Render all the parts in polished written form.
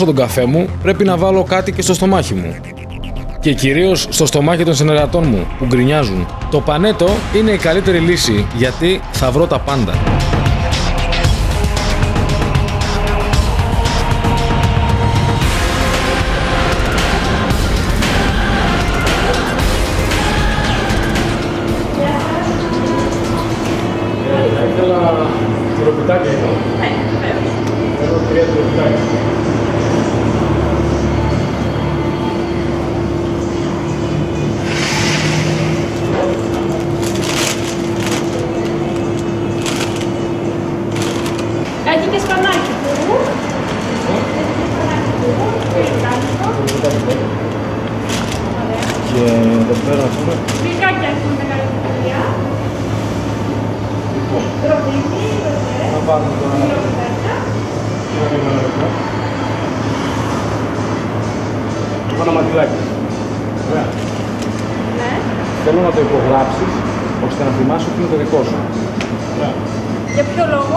τον καφέ μου, πρέπει να βάλω κάτι και στο στομάχι μου. Και κυρίως στο στομάχι των συνεργατών μου που γκρινιάζουν. Το πανέτο είναι η καλύτερη λύση γιατί θα βρω τα πάντα. Τυροπιτάκια εδώ. Ναι, βεβαίως. Εδώ 3 τυροπιτάκια. Έχει και σπανάκι του. Και εδώ πέρα έχουμε. Μπικάκια έχουμε μεγάλη κουταλιά. Τροπίνι, Να πάρουμε τώρα ένα λεπτό. Ένα ματιλάκι. Ωραία. Ναι. Θέλω να το υπογράψεις ώστε να θυμάσαι ότι είναι το δικό σου. Ωραία. Για ποιο λόγο?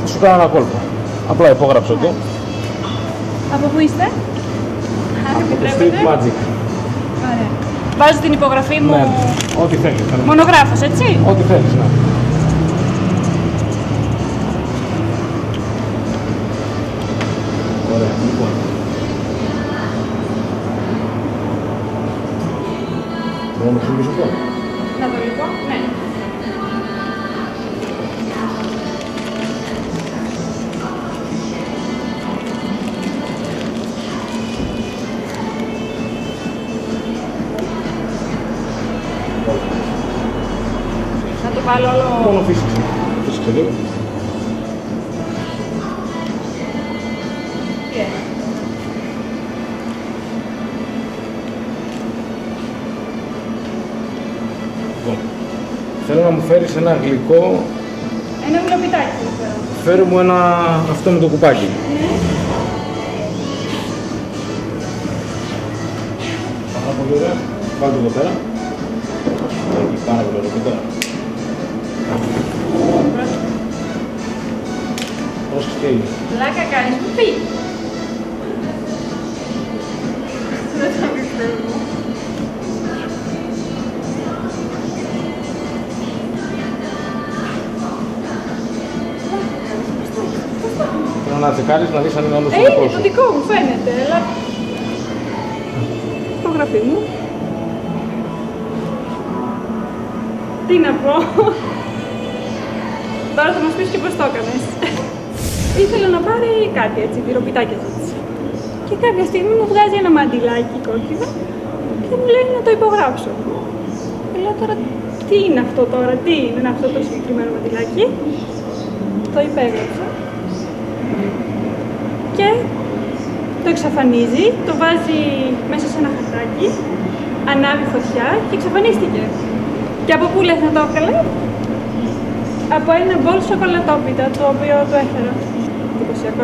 Θα σου κάνω ένα κόλπο. Απλά υπόγραψε το. Από πού είστε? Από το Street Magic. Ωραία. Βάζω την υπογραφή μου. Ναι, ό,τι θέλεις. Μονογράφος, έτσι? Ό,τι θέλεις, ναι. Ωραία, λοιπόν. Μπορώ να χρησιμοποιήσω αυτό. Να δω λίγο. Ναι. Να το βάλω όλο. Μόνο φύσηξε. Φύσηξε λίγο. Θέλω να μου φέρεις ένα γλυκό. Ένα γλοπιτάκι. Φέρε μου ένα αυτό με το κουπάκι. Ναι. Πάρα πολύ ωραία. Βάλτε το εδώ πέρα. Εκεί πάρα πολύ ωραία. Τώρα. Πρόσεξε τι έγινε. Πλάκα κάνεις που πει. Δεν θα πιστεύω. Θέλω να τσεκάρεις να δεις αν είναι όντως το Είναι δικό το σου. δικό μου, φαίνεται, αλλά... Υπογραφή μου. Τι να πω. Τώρα θα μας πεις και πώς το έκανες. Ήθελα να πάρει κάτι έτσι, τυροπιτάκια ζήτησε. Και κάποια στιγμή μου βγάζει ένα μαντιλάκι κόκκινο και μου λέει να το υπογράψω. Και λέω τώρα, τι είναι αυτό τώρα, τι είναι αυτό το συγκεκριμένο μαντιλάκι. Το υπέγραψα. Και το εξαφανίζει, το βάζει μέσα σε ένα χαρτάκι, ανάβει φωτιά και εξαφανίστηκε. Και από πού λες να το έβγαλε? Από ένα μπολ σοκολατόπιτα, το οποίο το έφερα. Εντυπωσιακό,